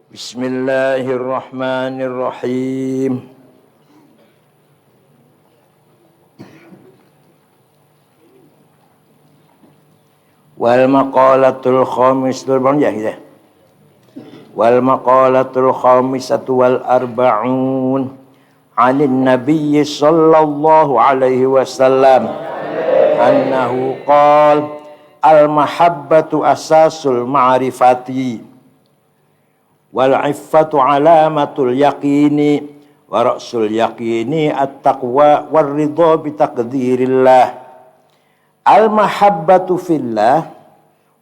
Bismillahirrahmanirrahim. Wal maqalatul khamisatul Wal maqalatul khamisatu wal arba'un 'anil nabiy sallallahu alaihi wasallam annahu qala al mahabbatu asasul ma'rifati wal iffatu alamatul yaqini wa ra'sul yaqini at-taqwa war ridha bi taqdirillah. Al mahabbatu fillah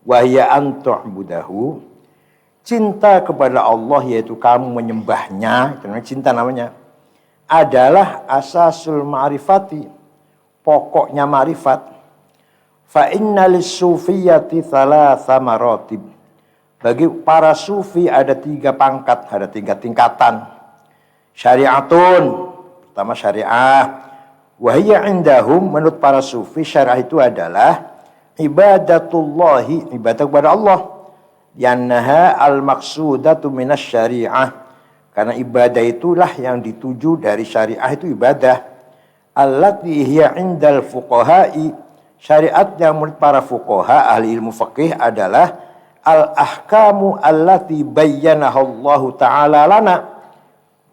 wa hiya an tu'budahu, cinta kepada Allah yaitu kamu menyembahnya, itu namanya cinta namanya, adalah asasul ma'rifati, pokoknya ma'rifat. Fa inna lis-sufiyyati thalatha maratib, bagi para sufi ada 3 pangkat, ada 3 tingkatan. Syariatun, pertama syariah. Wahiyya indahum, menurut para sufi syariah itu adalah ibadatullahi, ibadah kepada Allah. Yannaha al-maqsudatu minas syariah, karena ibadah itulah yang dituju dari syariah, itu ibadah. Allati hiya indal fuqaha'i, syariat yang menurut para fuqaha, ahli ilmu fikih adalah al-ahkamu allati bayyanaha Allah ta'ala lana,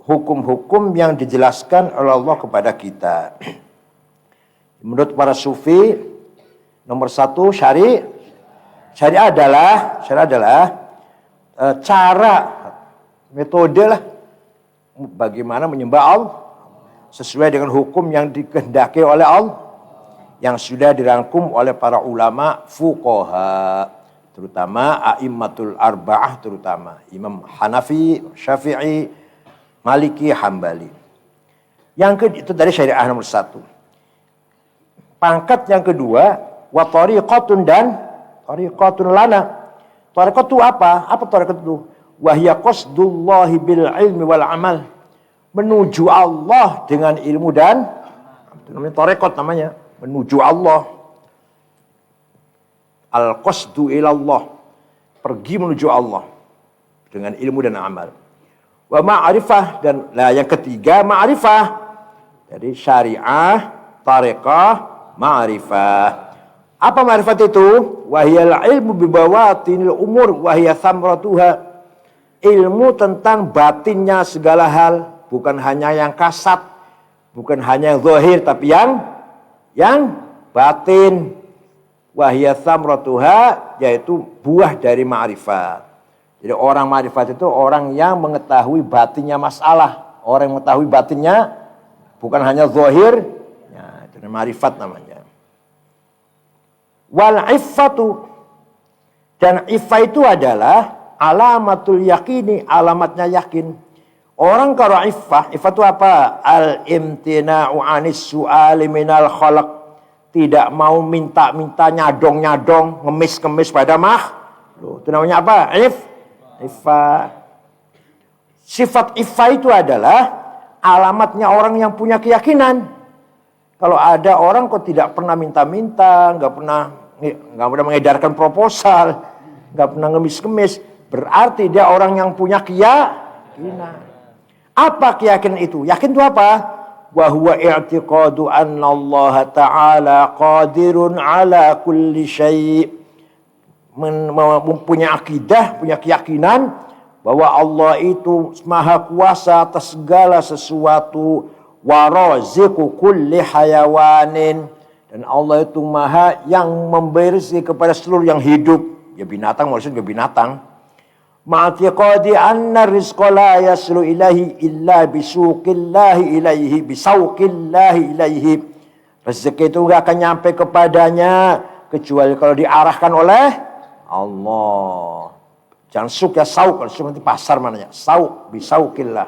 hukum-hukum yang dijelaskan oleh Allah kepada kita. Menurut para sufi, nomor 1 syariah adalah cara, metode lah bagaimana menyembah Allah sesuai dengan hukum yang dikehendaki oleh Allah, yang sudah dirangkum oleh para ulama fuqaha, terutama a'immatul arba'ah, terutama Imam Hanafi, Syafi'i, Maliki, Hambali. Itu dari syariah nomor 1. Pangkat yang kedua, wa tariqatun, dan tariqatun lana. Tariqat itu apa? Apa tariqat itu? Wa hiya qasdullahi bil ilmi wal amal, menuju Allah dengan ilmu dan, itu namanya tariqat, namanya menuju Allah. Al qasdu ilallah, pergi menuju Allah dengan ilmu dan amal. Wa ma'rifah, dan yang ketiga ma'rifah. Jadi syariah, tariqah, ma'rifah. Apa ma'rifat itu? Wahiyal ilmu bibawatinil umur wahiyya thamratuha, ilmu tentang batinnya segala hal, bukan hanya yang kasat, bukan hanya yang zahir, tapi yang batin. Wahiyya thamratuha, yaitu buah dari ma'rifat. Jadi orang ma'rifat itu orang yang mengetahui batinnya masalah. Orang yang mengetahui batinnya, bukan hanya zahir. Ya, itu ma'rifat namanya. Wal iffatu, dan iffah itu adalah alamatul yakini, alamatnya yakin. Orang kalau iffah itu apa? Al-imtina'u anis su'ali minal khalaq, tidak mau minta-minta, nyadong-nyadong, ngemis-ngemis pada makhluk. Itu namanya apa? Iffah. Sifat iffah itu adalah alamatnya orang yang punya keyakinan. Kalau ada orang kok tidak pernah minta-minta, nggak pernah mengedarkan proposal, nggak pernah ngemis-ngemis, berarti dia orang yang punya keyakinan. Apa keyakinan itu? Yakin itu apa? Wa huwa i'tiqadu anna Allah Ta'ala qadirun ala kulli syai', mempunyai akidah, punya keyakinan bahwa Allah itu maha kuasa atas segala sesuatu, wa raziqu kulli hayawanin, dan Allah itu maha yang memberi rezeki kepada seluruh yang hidup, ya binatang, maksudnya binatang. Ma'atiqadi anna rizqa la yaslu ilahi illa bisuqillahi ilaihi, bisauqillahi ilaihi, rezeki itu enggak akan nyampe kepadanya kecuali kalau diarahkan oleh Allah. Jangan suk ya, sauk. Kalau suk nanti pasar mananya. Sauk, bisaukillah.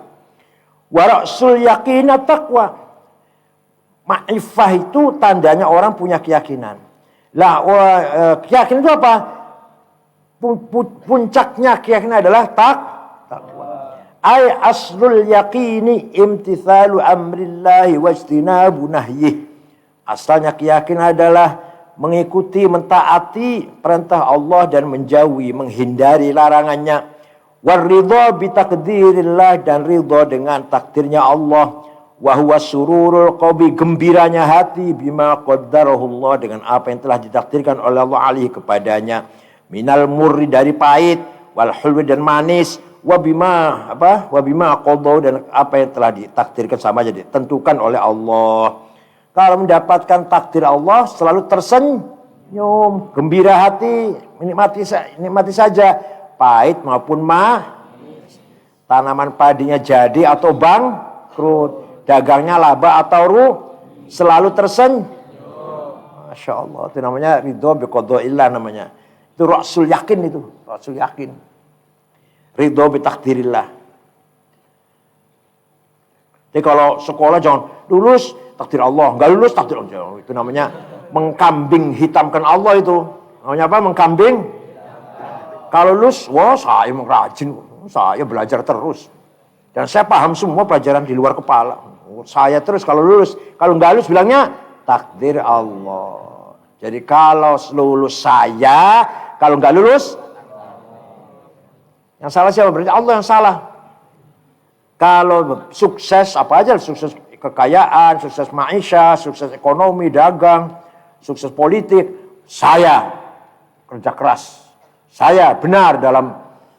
Wa ra'sul yaqin taqwa. Ma'rifah itu tandanya orang punya keyakinan. Keyakinan itu apa? Puncaknya keyakinan adalah takwa. Ay aslul yaqini imtithalu amrillahi wajtinabu nahyih. Asalnya keyakinan adalah mengikuti, mentaati perintah Allah dan menjauhi, menghindari larangannya. Waridho bitakdirillah, dan ridho dengan takdirnya Allah. Wahuwa sururul qalbi, gembiranya hati, bima qaddarahullah, dengan apa yang telah ditakdirkan oleh Allah alaihi kepadanya. Minal murri, dari pahit, wal hulwi, dan manis, wabima qaddahu, dan apa yang telah ditakdirkan sama aja ditentukan oleh Allah. Kalau mendapatkan takdir Allah selalu tersenyum, gembira hati, nikmati saja, pahit maupun tanaman padinya jadi atau bangkrut, dagangnya laba atau selalu tersenyum. Masya Allah, itu namanya ridho biqada'illah namanya. Itu rasul yakin, itu rasul yakin. Ridho bitakdirillah. Jadi kalau sekolah jangan lulus takdir Allah, nggak lulus takdir Allah. Itu namanya mengkambing hitamkan Allah itu. Namanya apa? Mengkambing. Kalau lulus, wah saya rajin, saya belajar terus. Dan saya paham semua pelajaran di luar kepala. Saya terus kalau lulus. Kalau nggak lulus bilangnya takdir Allah. Jadi kalau lulus saya, kalau nggak lulus, yang salah siapa? Berarti Allah yang salah. Kalau sukses apa aja, sukses kekayaan, sukses maisha, sukses ekonomi, dagang, sukses politik, saya kerja keras, saya benar dalam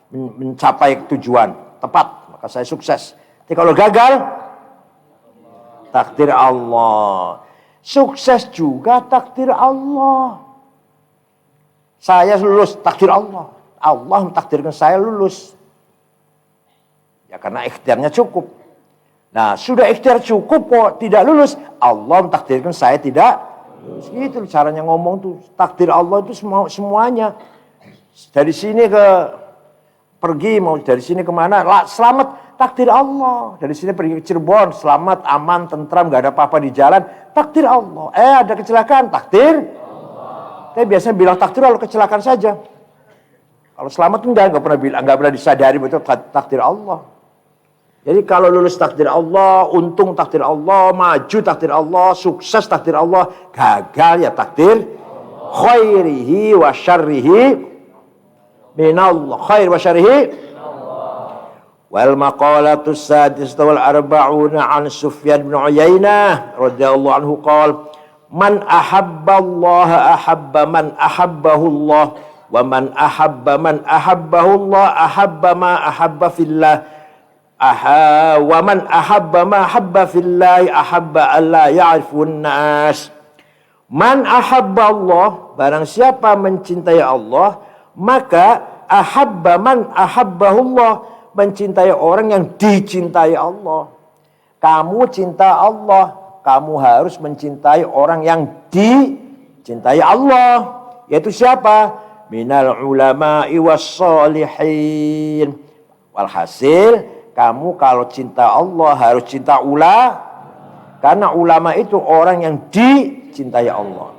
mencapai tujuan tepat, maka saya sukses. Tapi kalau gagal, takdir Allah. Sukses juga takdir Allah. Saya lulus, takdir Allah. Allah mentakdirkan saya lulus. Ya karena ikhtiarnya cukup. Nah sudah ikhtiar cukup kok tidak lulus, Allah mentakdirkan saya tidak lulus. Itu caranya ngomong tuh. Takdir Allah itu semuanya. Dari sini ke pergi, mau dari sini kemana, selamat, takdir Allah. Dari sini pergi ke Cirebon, selamat, aman, tentram, gak ada apa-apa di jalan, takdir Allah. Ada kecelakaan, takdir Allah. Tapi biasanya bilang takdir Allah, kecelakaan saja. Kalau selamat enggak pernah bilang, enggak pernah disadari betul takdir Allah. Jadi kalau lulus takdir Allah, untung takdir Allah, maju takdir Allah, sukses takdir Allah, gagal ya takdir khairihi wa syarrihi minallah. Khair wa syarrihi wal maqalatus sadisatu wal arba'una an Sufyan bin Uyainah radhiyallahu anhu qala man ahabba Allah ahabba man ahabbahu Allah wa man ahabbahu Allah ahabba ma ahabba fillah wa man ahabba ma ahabba fillah ahabba alla ya'rifun nas. Man ahabba Allah, barang siapa mencintai Allah, maka ahabba man ahabbahu Allah, mencintai orang yang dicintai Allah. Kamu cinta Allah, kamu harus mencintai orang yang dicintai Allah. Yaitu siapa? Minal ulama'i was sholihin. Walhasil kamu kalau cinta Allah harus cinta karena ulama itu orang yang dicintai Allah.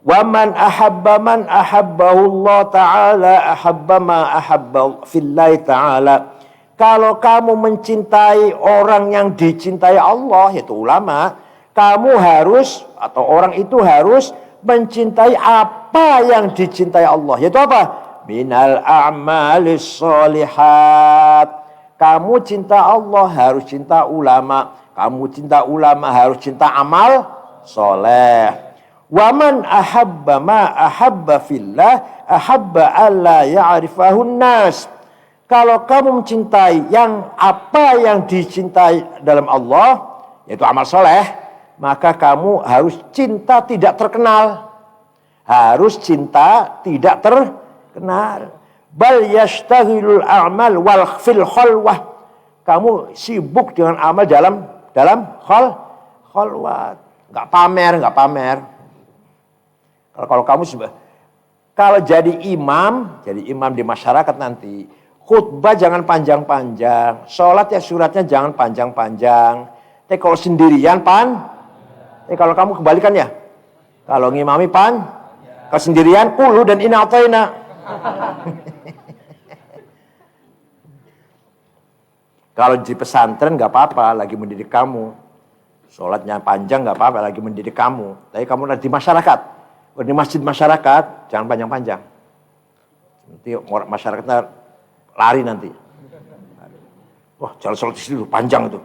Wa man ahabbahu Allah ta'ala ahabba ma ahabba fillahi ta'ala. Kalau kamu mencintai orang yang dicintai Allah, yaitu ulama, kamu harus atau orang itu harus mencintai apa yang dicintai Allah, yaitu apa? Minal a'malis sholihat. Kamu cinta Allah harus cinta ulama. Kamu cinta ulama harus cinta amal soleh. Wa man ahabba ma ahabba fillah ahabba alla ya'rifahun nas. Kalau kamu mencintai apa yang dicintai dalam Allah, yaitu amal soleh, maka kamu harus cinta tidak terkenal. Harus cinta tidak terkenal. Bal yastaghilul a'mal wal fil khalwah. Kamu sibuk dengan amal dalam khalwat. Enggak pamer. Kalau jadi imam di masyarakat nanti, khutbah jangan panjang-panjang, sholat ya suratnya jangan panjang-panjang. Tapi kalau sendirian kalau kamu kebalikan ya. Kalau ngimami kalau sendirian ulu dan inna ataina. Kalau di pesantren nggak apa-apa, lagi mendidik kamu. Sholatnya panjang nggak apa-apa, lagi mendidik kamu. Tapi kamu di masyarakat, di masjid masyarakat, jangan panjang-panjang. Nanti masyarakatnya lari nanti. Wah, jalan sholat di situ panjang itu.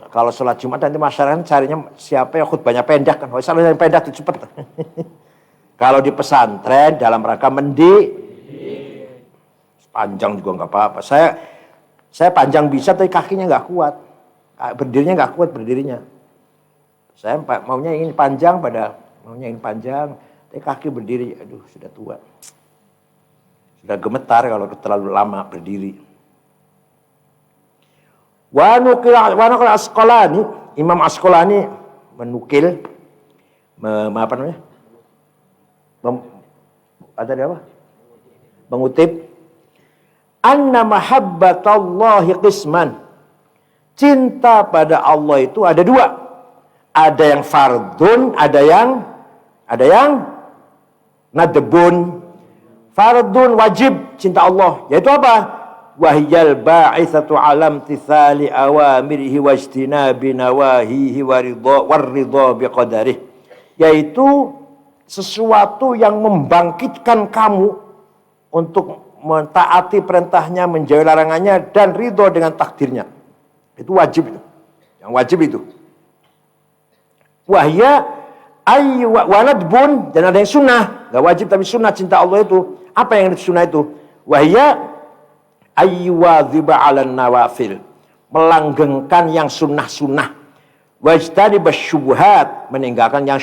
Kalau sholat Jumat nanti masyarakat carinya siapa yang khutbahnya pendek kan. Kalau yang pendek itu cepet. Kalau di pesantren dalam rangka panjang juga nggak apa-apa. Saya panjang bisa tapi kakinya nggak kuat. Berdirinya nggak kuat berdirinya. Saya maunya ingin panjang tapi kaki berdiri, aduh sudah tua. Sudah gemetar kalau terlalu lama berdiri. Wa nukil Asqalani, Imam Asqalani menukil apa namanya? Mengutip anna mahabbatallahi qisman. Cinta pada Allah itu ada dua. Ada yang fardun, ada yang nadbun. Fardun wajib cinta Allah, yaitu apa? Wahyal ba'itsatu alam tithali awamirihi wajtinabi nawahihi waridha biqadarih. Yaitu sesuatu yang membangkitkan kamu untuk mentaati perintahnya, menjauhi larangannya, dan ridho dengan takdirnya. Itu wajib itu. Yang wajib itu. Wahya wanadbun, dan ada yang sunnah. Gak wajib tapi sunnah cinta Allah itu. Apa yang sunnah itu? Wahya ayyuwadhiba 'alan nawafil, melanggengkan yang sunnah-sunnah. Wajtani basyubhat, meninggalkan yang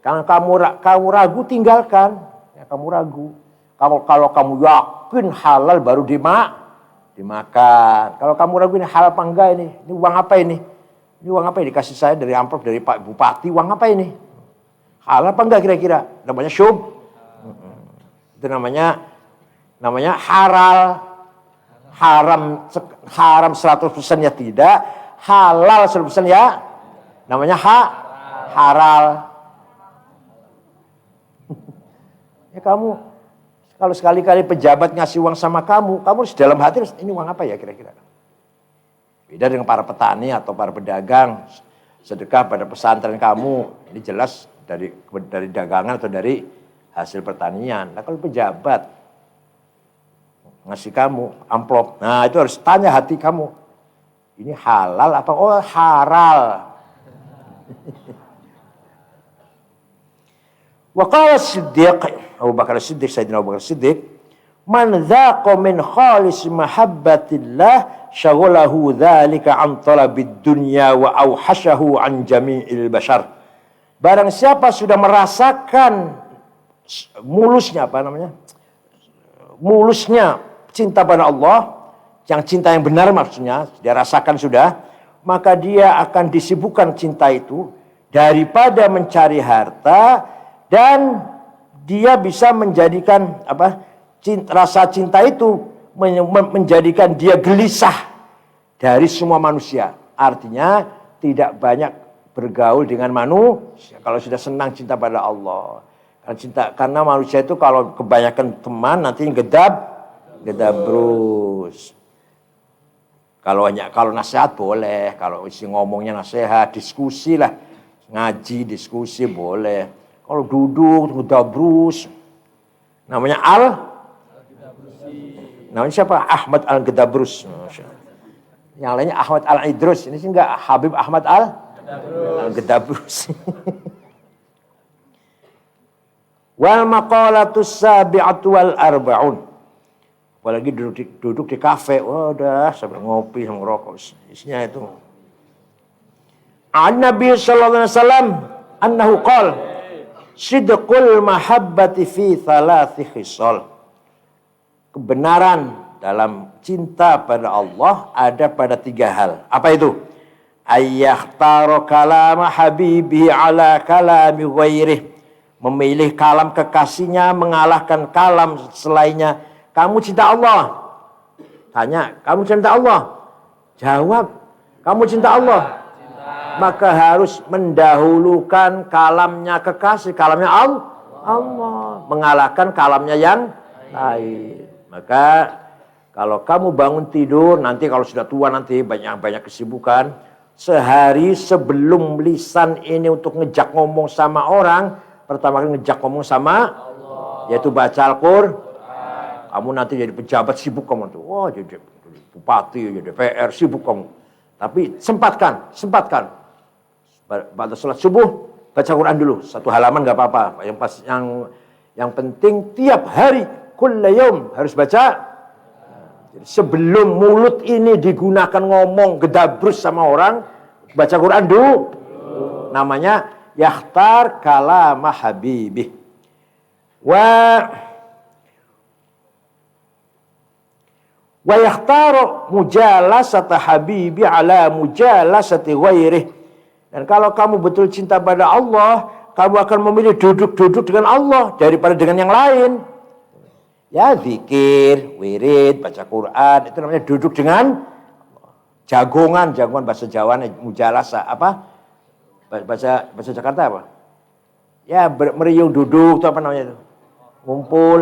Kalau kamu ragu, tinggalkan. Ya, kamu ragu. Kalau kamu yakin halal baru dimakan. Kalau kamu ragu ini halal apa enggak ini? Ini uang apa ini? Ini uang apa ini? Dikasih saya dari amplop dari Pak Bupati. Uang apa ini? Halal apa enggak kira-kira? Namanya itu namanya haram 100% ya tidak, halal 100% ya namanya halal. Ya kamu kalau sekali-kali pejabat ngasih uang sama kamu harus dalam hati, ini uang apa ya kira-kira. Beda dengan para petani atau para pedagang, sedekah pada pesantren kamu, ini jelas dari dagangan atau dari hasil pertanian. Nah kalau pejabat ngasih kamu amplop, nah itu harus tanya hati kamu, ini halal apa? Oh haral. Wa qala Siddiq, Sayyidina Abu Bakar Siddiq, man dhaqa min khalis mahabbatillah syaghalahu dzalika an talabid dunya wa auhashahu an jami'il bashar. Barang siapa sudah merasakan mulusnya cinta pada Allah, yang cinta yang benar maksudnya, dia rasakan sudah, maka dia akan disibukkan cinta itu daripada mencari harta, dan dia bisa menjadikan rasa cinta itu menjadikan dia gelisah dari semua manusia. Artinya tidak banyak bergaul dengan manusia kalau sudah senang cinta pada Allah. Karena manusia itu kalau kebanyakan teman nanti gedabrus. Kalau nasihat boleh, kalau isi ngomongnya nasihat, diskusi lah, ngaji, diskusi boleh. Kalau duduk gedabrus, namanya namanya siapa? Ahmad Al-Gedabrus. Yang lainnya Ahmad Al-Idrus. Ini sih enggak, Habib Ahmad Al-Gedabrus. Wal maqalatus sabi'atu wal arba'un. Apalagi duduk di kafe, udah sambil ngopi, sambil ngerokok. Isinya itu. An-Nabi sallallahu alaihi wasallam annahu qala sidqul mahabbati fi thalathi khisal. Kebenaran dalam cinta pada Allah ada pada 3 hal. Apa itu? Ayyakhtara kalama habibi ala kalami ghairih. Memilih kalam kekasihnya mengalahkan kalam selainnya. Kamu cinta Allah? Tanya, kamu cinta Allah? Jawab, kamu cinta Allah? Maka harus mendahulukan kalamnya kekasih, kalamnya Allah, mengalahkan kalamnya yang lain. Maka kalau kamu bangun tidur, nanti kalau sudah tua nanti banyak kesibukan, sehari sebelum lisan ini untuk ngejak ngomong sama orang, pertama kali ngejak ngomong sama Allah, yaitu baca Al-Qur'an. Kamu nanti jadi pejabat sibuk kamu tuh. Wah, jadi bupati, DPR, sibuk kamu. Tapi sempatkan. Pada sholat subuh, baca Quran dulu. 1 halaman nggak apa-apa. Yang penting tiap hari, kulla yaum harus baca. Sebelum mulut ini digunakan ngomong gedabrus sama orang, baca Quran dulu. Namanya yakhtar kalama habibih. Wa yakhtaru mujalasata habibi ala mujalasati ghairih. Dan kalau kamu betul cinta pada Allah, kamu akan memilih duduk-duduk dengan Allah daripada dengan yang lain. Ya, zikir, wirid, baca Quran, itu namanya duduk dengan jagongan bahasa Jawa, mujalasa apa? Bahasa Jakarta apa? Ya, meriung duduk itu apa namanya itu? Ngumpul.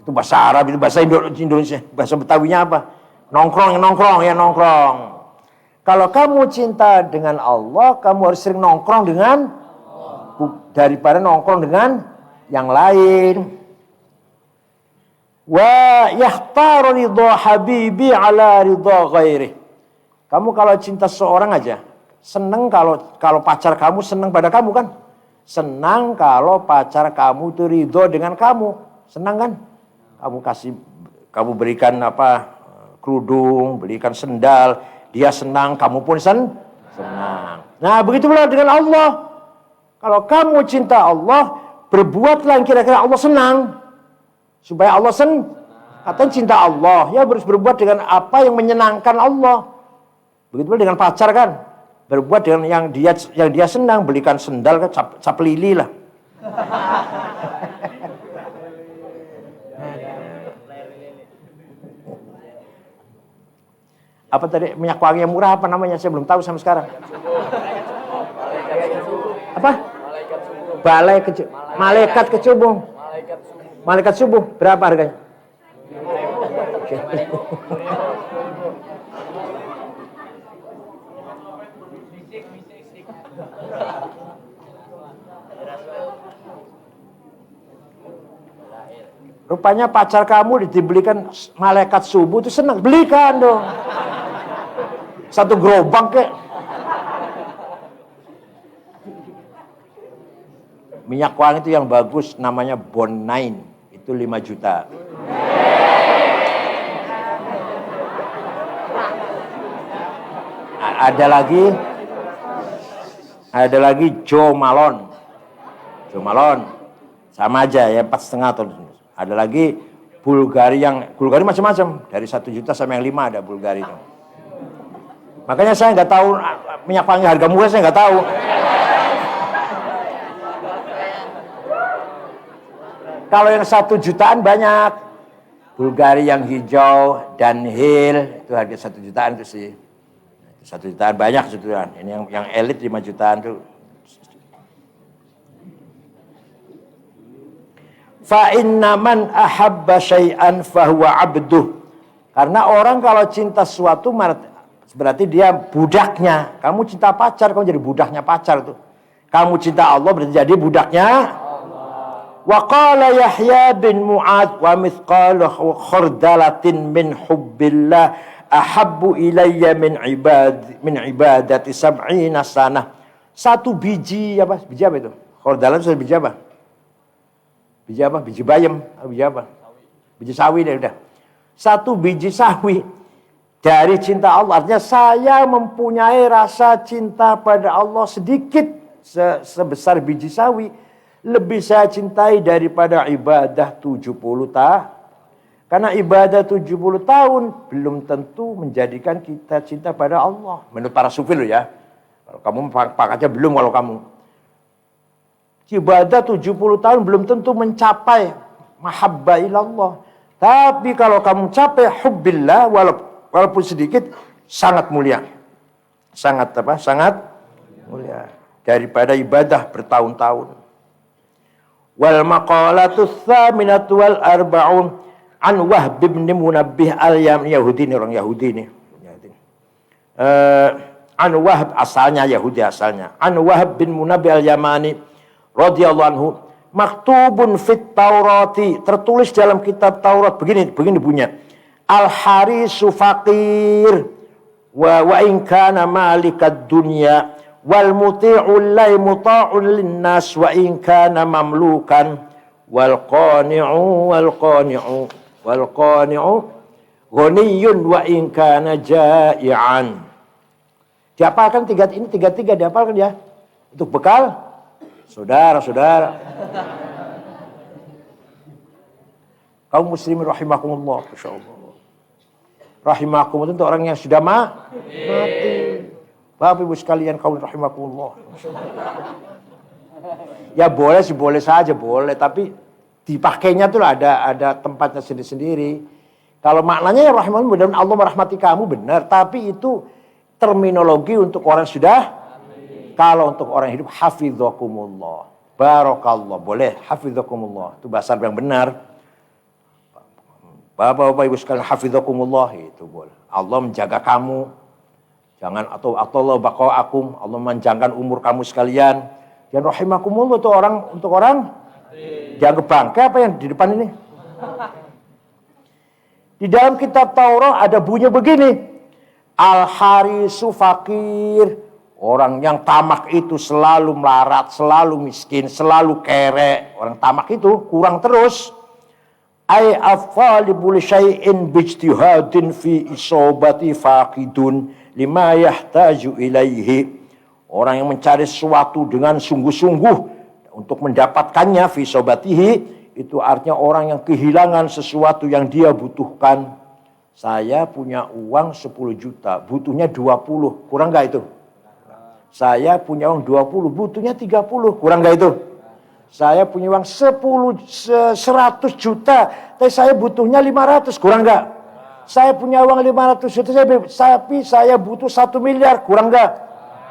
Itu bahasa Arab, itu bahasa Indonesia, bahasa Betawinya apa? Nongkrong. Kalau kamu cinta dengan Allah, kamu harus sering nongkrong dengan daripada nongkrong dengan yang lain. Wa yakhtaru ridha habibi ala ridha ghairi. Kamu kalau cinta seorang aja, senang kalau pacar kamu senang pada kamu kan? Senang kalau pacar kamu itu ridho dengan kamu. Senang kan? Kamu berikan kerudung, berikan sendal, dia senang, kamu pun senang. Nah, begitu pula dengan Allah. Kalau kamu cinta Allah, berbuatlah yang kira-kira Allah senang. Supaya Allah senang. Katanya cinta Allah, ya harus berbuat dengan apa yang menyenangkan Allah. Begitu pula dengan pacar kan. Berbuat dengan yang dia senang, belikan sendal, cap lili lah. Apa tadi minyak wangi yang murah apa namanya? Saya belum tahu sampai sekarang. Apa? Malaikat kecubung. Malaikat subuh berapa harganya? Rupanya pacar kamu dibelikan malaikat subuh itu senang, belikan dong. 1 gerobak kek. Minyak wangi itu yang bagus namanya Bon9, itu 5 juta. Ada lagi Joe Malone. Sama aja ya 4,5 ton. Ada lagi Bulgari macam-macam dari 1 juta sampai yang 5 ada Bulgari itu. Makanya saya nggak tahu minyak wangi harga murah, saya nggak tahu. Kalau yang 1 jutaan banyak. Bulgari yang hijau, Dunhill itu harga 1 jutaan itu sih. 1 jutaan banyak jutaan. Ini yang elit 5 jutaan tuh. Fa inna man ahabba syai'an fahuwa abduh. Karena orang kalau cinta sesuatu berarti dia budaknya. Kamu cinta pacar, kamu jadi budaknya pacar tuh. Kamu cinta Allah berarti jadi budaknya Allah. Wa qala Yahya bin Mu'ad wa mithqalu khardalatin min hubbillah ahabbu ilayya min ibadati sab'ina sanah. 1 biji apa? Biji apa itu? Khardalah itu biji apa? Biji bayam, biji apa? Biji sawi deh udah. 1 biji sawi dari cinta Allah. Artinya saya mempunyai rasa cinta pada Allah sedikit sebesar biji sawi. Lebih saya cintai daripada ibadah 70 tahun. Karena ibadah 70 tahun belum tentu menjadikan kita cinta pada Allah. Menurut para sufi loh ya. Kalau kamu pakatnya belum kalau kamu. Ibadah 70 tahun belum tentu mencapai mahabbah ilallah. Tapi kalau kamu capai hubbillah walaupun sedikit sangat mulia. Sangat mulia daripada ibadah bertahun-tahun. Wal maqalatu tsaminatu wal arba'un an Wahb bin Munabbih al-Yamani, Yahudi ini, orang Yahudi ini. An Wahb asalnya Yahudi asalnya. An Wahb bin Munabbih al-Yamani radhiyallahu anhu, maktubun fit Taurati, tertulis dalam kitab Taurat begini bunyinya. Al-harisu faqir wa in kana malikad dunya wal muti'u lillahi muta'un linnas wa in kana mamlukan wal qani'u ghaniyun wa in kana ja'ian. Dihafalkan tiga dihafalkan ya. Untuk bekal saudara-saudara. Kaum muslimin rahimakumullah, masyaallah. Rahimakumullah untuk orang yang sudah mati. Bapak Ibu sekalian kaum rahimakumullah. Ya boleh sih, boleh saja boleh, tapi dipakainya tuh ada tempatnya sendiri-sendiri. Kalau maknanya ya rahimahullah, mudah-mudahan Allah merahmati kamu benar, tapi itu terminologi untuk orang sudah. Kalau untuk orang hidup hafidzakumullah. Barakallah, boleh hafidzakumullah. Itu bahasa yang benar. Bapak-bapak Ibu sekalian hafidzakumullah itu boleh. Allah menjaga kamu. Jangan atau Allah baqaakum, Allah menjangan umur kamu sekalian. Dan rahimakumullah itu untuk orang dianggap bangkai apa yang di depan ini? Di dalam kitab Taurat ada bunyi begini. Al-harisu faqir. Orang yang tamak itu selalu melarat, selalu miskin, selalu kere. Orang tamak itu kurang terus. Ay afalibul syai'in bijtihadin fi isobati faqidun lima yahtaju ilaihi. Orang yang mencari sesuatu dengan sungguh-sungguh untuk mendapatkannya fi isobatihi, itu artinya orang yang kehilangan sesuatu yang dia butuhkan. Saya punya uang 10 juta, butuhnya 20, kurang gak itu? Saya punya uang 20, butuhnya 30, kurang gak itu? Saya punya uang 100 juta, tapi saya butuhnya 500, kurang enggak? Saya punya uang 500 juta, tapi saya butuh 1 miliar, kurang enggak?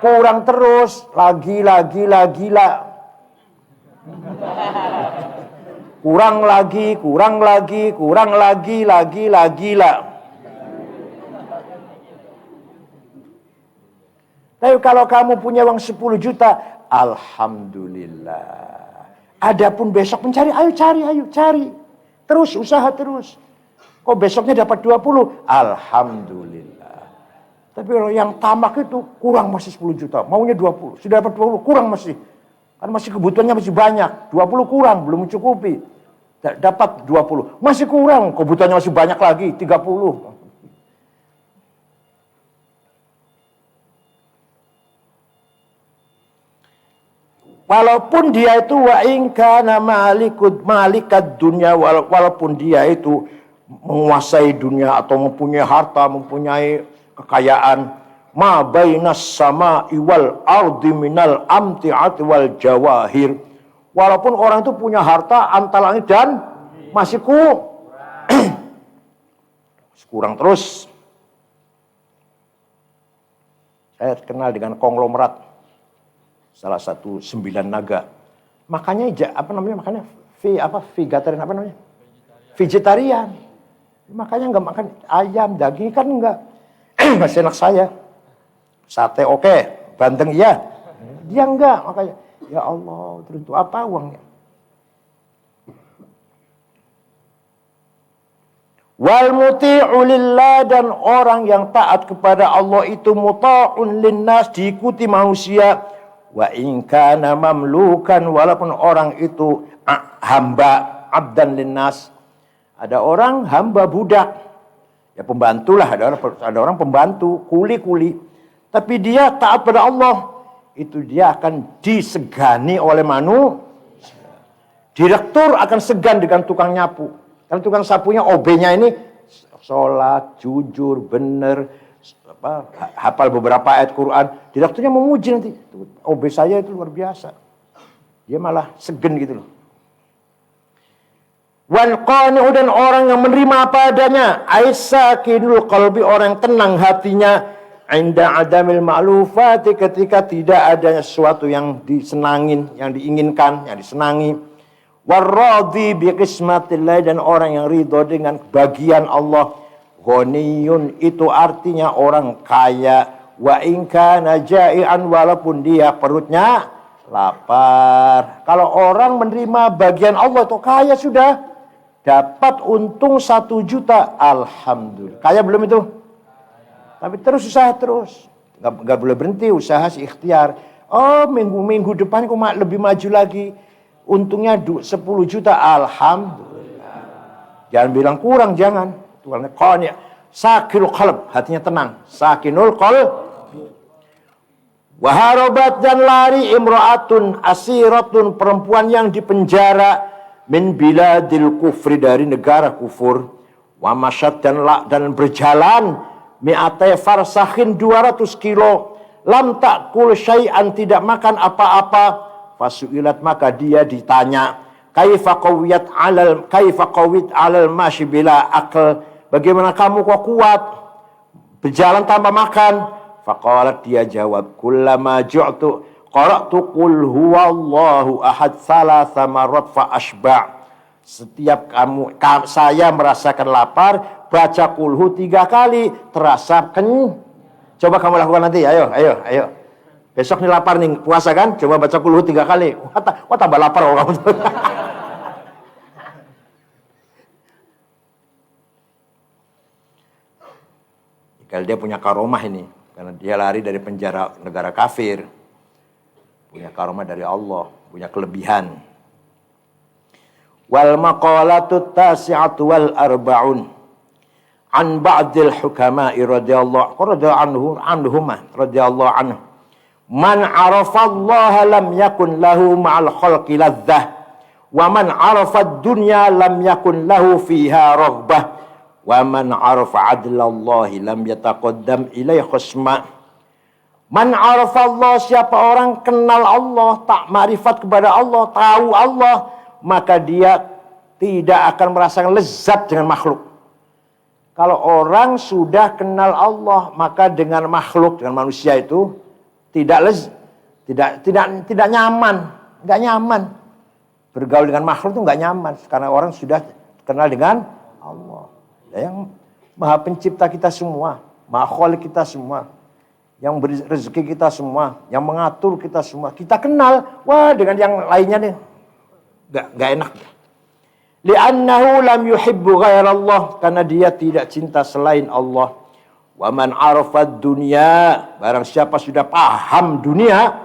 Kurang terus, lagi. Kurang lagi. Tapi kalau kamu punya uang 10 juta, alhamdulillah. Adapun besok mencari, ayo cari. Terus, usaha terus. Kok besoknya dapat 20? Alhamdulillah. Tapi kalau yang tamak itu kurang masih 10 juta. Maunya 20. Sudah dapat 20, kurang masih. Kan masih kebutuhannya masih banyak. 20 kurang, belum mencukupi. Dapat 20. Masih kurang, kebutuhannya masih banyak lagi, 30. Walaupun dia itu wa in kana malikad dunya, walaupun dia itu menguasai dunia atau mempunyai harta, mempunyai kekayaan, ma bainas sama'i wal ardi minal amti'ati wal jawahir. Walaupun orang itu punya harta antara langit dan masih kurang terus. Saya kenal dengan konglomerat salah satu 9 naga. Makanya vegetarian. Makanya enggak makan ayam, daging kan enggak. Masih enak saya. Sate oke, bandeng iya. Dia enggak, makanya ya Allah, terus untuk apa uangnya? Wal muti'u lillah, dan orang yang taat kepada Allah itu muta'un linnas, diikuti manusia. Wa in kana mamlukan, walaupun orang itu hamba, abdan linnas. Ada orang hamba budak. Ya pembantu lah, ada orang pembantu, kuli-kuli. Tapi dia taat pada Allah, itu dia akan disegani oleh manusia. Direktur akan segan dengan tukang nyapu. Karena tukang sapunya OB-nya ini sholat, jujur, benar, hafal beberapa ayat Quran. Direkturnya memuji nanti, OB saya itu luar biasa. Dia malah segan gitu loh. Wal qani'u, dan orang yang menerima apa adanya, aisakinul qalbi, orang yang tenang hatinya, inda adamil ma'lufati, ketika tidak adanya sesuatu yang disenangin, yang diinginkan, yang disenangi. Warradhi bi qismatillah, dan orang yang ridho dengan bagian Allah. Ghaniyun, itu artinya orang kaya. Wa in kana ja'ian, walaupun dia perutnya lapar. Kalau orang menerima bagian Allah itu kaya sudah. dapat untung 1 juta, alhamdulillah. Kaya belum itu? Tapi terus usaha terus. Nggak boleh berhenti, usaha si ikhtiar. Oh, minggu depan kok lebih maju lagi. Untungnya 10 juta, alhamdulillah. Jangan bilang kurang, jangan. Tuhan qani, sakinul qalb, hatinya tenang. Sakinul qalb. Waharabat, dan lari, imra'atun asiratun, perempuan yang dipenjara, min biladil kufri, dari negara kufur. Wa masyad, dan berjalan, mi'atai farsakhin, 200 kilo, lam ta'kul syai'an, tidak makan apa-apa. Fasu'ilat, maka dia ditanya, kaifa qawiyat alal masyi bila akal, bagaimana kamu kok kuat berjalan tanpa makan? Faqalat, dia jawab, kullama ju'tu qara'tu qul huwallahu ahad salasa marrat fa ashba'. Setiap saya merasakan lapar, baca kulhu 3 kali, terasa kenyang. Coba kamu lakukan nanti, ayo. Besok nih lapar nih, puasa kan? Coba baca kulhu 3 kali. Wah, tambah lapar kalau kamu. Kalau dia punya karomah ini, karena dia lari dari penjara negara kafir, punya karomah dari Allah, punya kelebihan. Wal maqalatu tasi'atu wal arba'un an ba'dil hukama'i radhiyallahu anhu, man 'arafa Allah lam yakun lahu ma'al khalqi ladzah, wa man 'arafa ad-dunya lam yakun lahu fiha raghbah, wa man 'arafa 'adlallahi lam yataqaddam ilaihi khusma. Man 'arafa Allah, siapa orang kenal Allah, tak ma'rifat kepada Allah, tahu Allah, maka dia tidak akan merasakan lezat dengan makhluk. Kalau orang sudah kenal Allah, maka dengan makhluk, dengan manusia itu tidak nyaman, nggak nyaman. Bergaul dengan makhluk itu nggak nyaman, karena orang sudah kenal dengan Allah, yang Maha Pencipta kita semua, Maha Khalik kita semua, yang beri rezeki kita semua, yang mengatur kita semua. Kita kenal, wah dengan yang lainnya nih nggak enak. Li'annahu lam yuhibbu ghairallah, karena dia tidak cinta selain Allah. Wa man 'arafa dunya, barang siapa sudah paham dunia,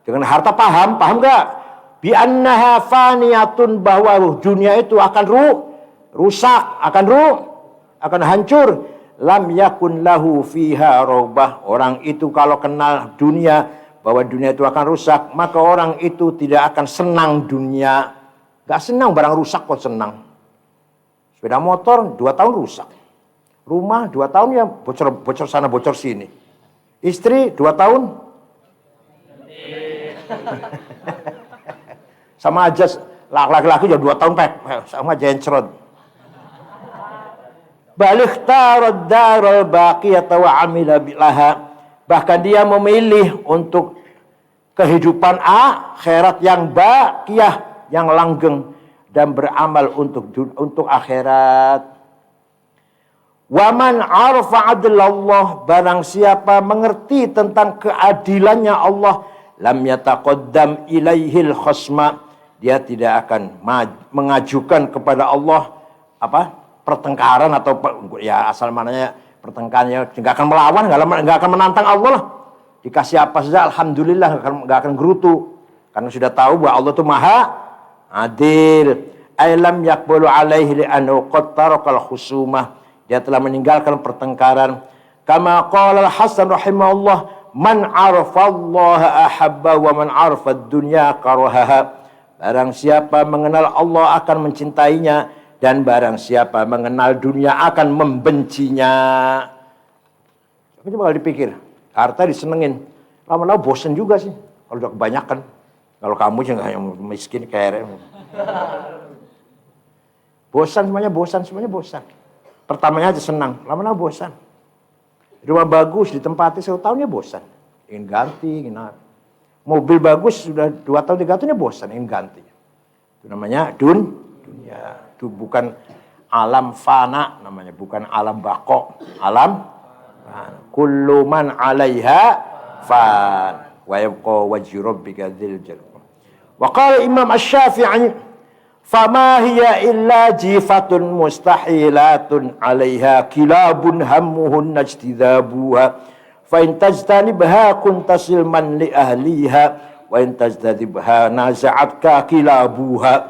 dengan harta paham enggak? Bi annaha faniyatun, bahwa dunia itu akan rusak, akan hancur. Lam yakun lahu fiha raghbah, orang itu kalau kenal dunia, bahwa dunia itu akan rusak, maka orang itu tidak akan senang dunia. Gak senang barang rusak kok senang. Sepeda motor 2 tahun rusak. Rumah 2 tahun ya bocor sana bocor sini. Istri 2 tahun. Sama aja laki-laki juga 2 tahun sama aja encrot. Balik tarad daral baqiyata wa amila bilaha. Bahkan dia memilih untuk kehidupan akhirat yang baqiyah, yang langgeng, dan beramal untuk akhirat. Wa man 'arafa 'adlallah, barang siapa mengerti tentang keadilannya Allah, lam yataqaddam ilaihil khusma, dia tidak akan mengajukan kepada Allah pertengkaran, atau ya asal mananya pertengkarannya, enggak akan melawan, enggak akan menantang Allah lah. Dikasih apa saja alhamdulillah, enggak akan gerutu, karena sudah tahu bahwa Allah itu Maha Adil. Ailam yakbulu alaihi li'annahu qad tarakal khusumah, dia telah meninggalkan pertengkaran. Kama qala al-Hasan rahimahullah, man 'arafa Allah ahabba wa man 'arafa ad-dunya karahaha. Barang siapa mengenal Allah akan mencintainya, dan barang siapa mengenal dunia akan membencinya. Coba dipikir, harta disenengin, lama-lama bosan juga sih kalau udah kebanyakan. Kalau kamu juga yang miskin kere. Semuanya bosan. Pertamanya aja senang, lama-lama bosan. Rumah bagus ditempati 1 tahunnya bosan. Ingin ganti, mobil bagus sudah 2 tahun 3 tahunnya bosan, ingin ganti. Itu namanya dunia. Itu bukan alam fana namanya, bukan alam bako, alam fana. Kullu man 'alaiha fan wa yabqa wajhu rabbika dzil jalal. Wa qala Imam Asy-Syafi'i, Fama hiya illa jifatun mustahilatun 'alaiha kilabun hammuhun najtidabuha. Fa in tajtanibha kuntasil man li ahliha wa in tajtanibha naza'atka kilabuha.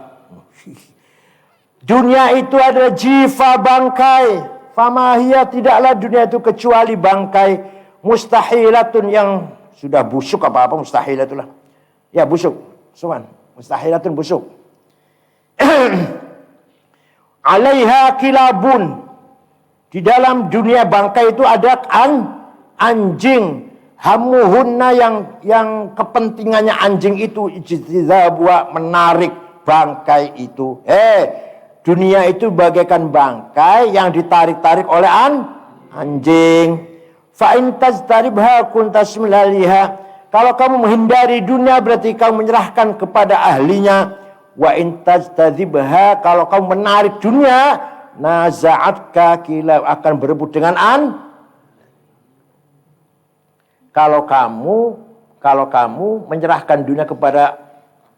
Dunia itu adalah jifa bangkai. Fama hiya, tidaklah dunia itu kecuali bangkai mustahilatun yang sudah busuk apa-apa mustahilatullah. Ya busuk. Sowan, mustahilatun busuk. 'Alaiha kilabun. Di dalam dunia bangkai itu ada anjing. Hamuhunna yang kepentingannya anjing itu ijtizabwa, menarik bangkai itu. Dunia itu bagaikan bangkai yang ditarik-tarik oleh anjing. Fa in tajtaribha kuntasmilaliha. Kalau kamu menghindari dunia berarti kamu menyerahkan kepada ahlinya. Wa in tajtadzibha, kalau kamu menarik dunia, naza'atka kilab, akan berebut dengan Kalau kamu menyerahkan dunia kepada,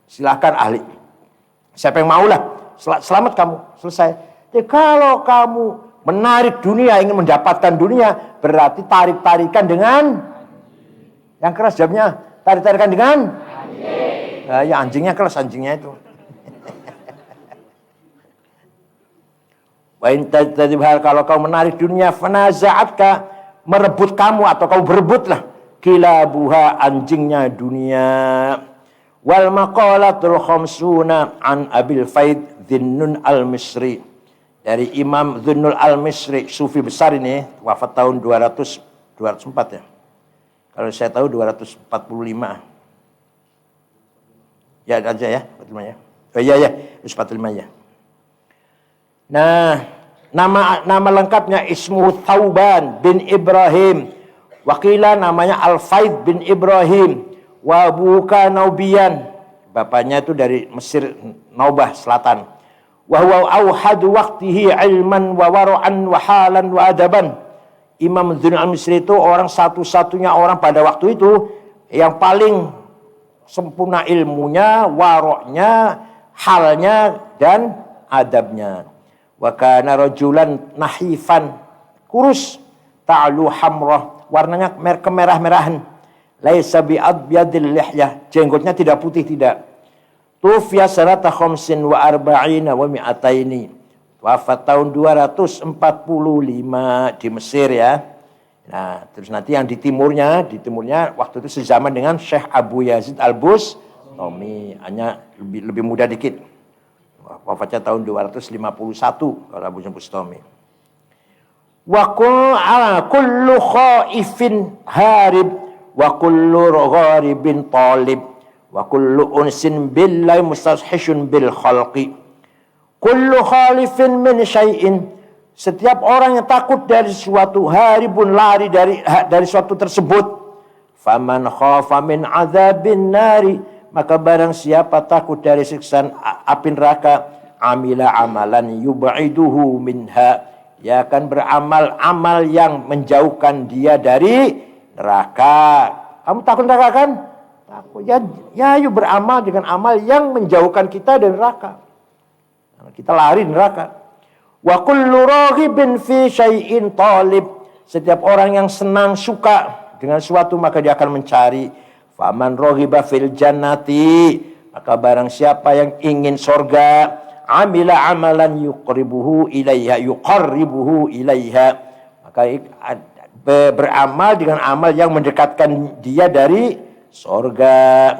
silakan ahli. Siapa yang maulah, selamat kamu, selesai. Jadi kalau kamu menarik dunia, ingin mendapatkan dunia, berarti tarik-tarikan dengan yang keras jawabnya, tarik-tarikan dengan anjing. Ya anjingnya keras, anjingnya itu. Wa in tajtadibha, kalau kau menarik dunia, fanaza'atka, merebut kamu atau kau berebutlah kilabuha, anjingnya dunia. Wal maqalatul khamsuna an Abil Faid Dhinnun al-Misri, dari Imam Dhinnun al-Misri, sufi besar ini, wafat tahun 204 ya. Kalau saya tahu 245. Ya aja ya, 45 ya. Oh iya ya, 45 ya. Nah, nama lengkapnya Ismuhu Thauban bin Ibrahim. Wakila namanya Al-Faid bin Ibrahim. Wa buka Naubiyan. Bapaknya itu dari Mesir, Naubah Selatan. Wa huwa auhadu waqtihi ilman wa wara'an wa halan wa adaban. Imam Dhinnun al-Misri itu orang satu-satunya orang pada waktu itu yang paling sempurna ilmunya, waroknya, halnya, dan adabnya. Wa kana rajulan nahifan, kurus, ta'lu hamrah, warnanya kemerah-merahan. Laisa bi abyadil lihyah, jenggotnya tidak putih, tidak. Tufiya sanata khamsin wa arba'ina wa mi'ataini, wafat tahun 245 di Mesir ya. Nah, terus nanti yang di timurnya waktu itu sezaman dengan Syekh Abu Yazid Al-Bustami, hanya lebih muda dikit. Wafatnya tahun 251 kalau Abu Yazid Bustami. Wa kullu khaifin harib wa kullu gharibin talib wa kullu unsin billahi mustashishun bil khalqi. Kullu khalifin min syai'in, setiap orang yang takut dari suatu, haribun lari dari suatu tersebut. Faman khafa min adzabin nari, maka barang siapa takut dari siksaan api neraka, amila amalan yub'iduhu minha, dia akan beramal amal yang menjauhkan dia dari neraka. Kamu takut neraka kan? Takut. Ya yuk beramal dengan amal yang menjauhkan kita dari neraka. Kita lari neraka. Wa kullu raghibin fi syai'in talib, setiap orang yang senang suka dengan suatu maka dia akan mencari. Faman raghiba fil jannati, maka barang siapa yang ingin surga, amila amalan yuqarribuhu ilaiha, maka beramal dengan amal yang mendekatkan dia dari surga.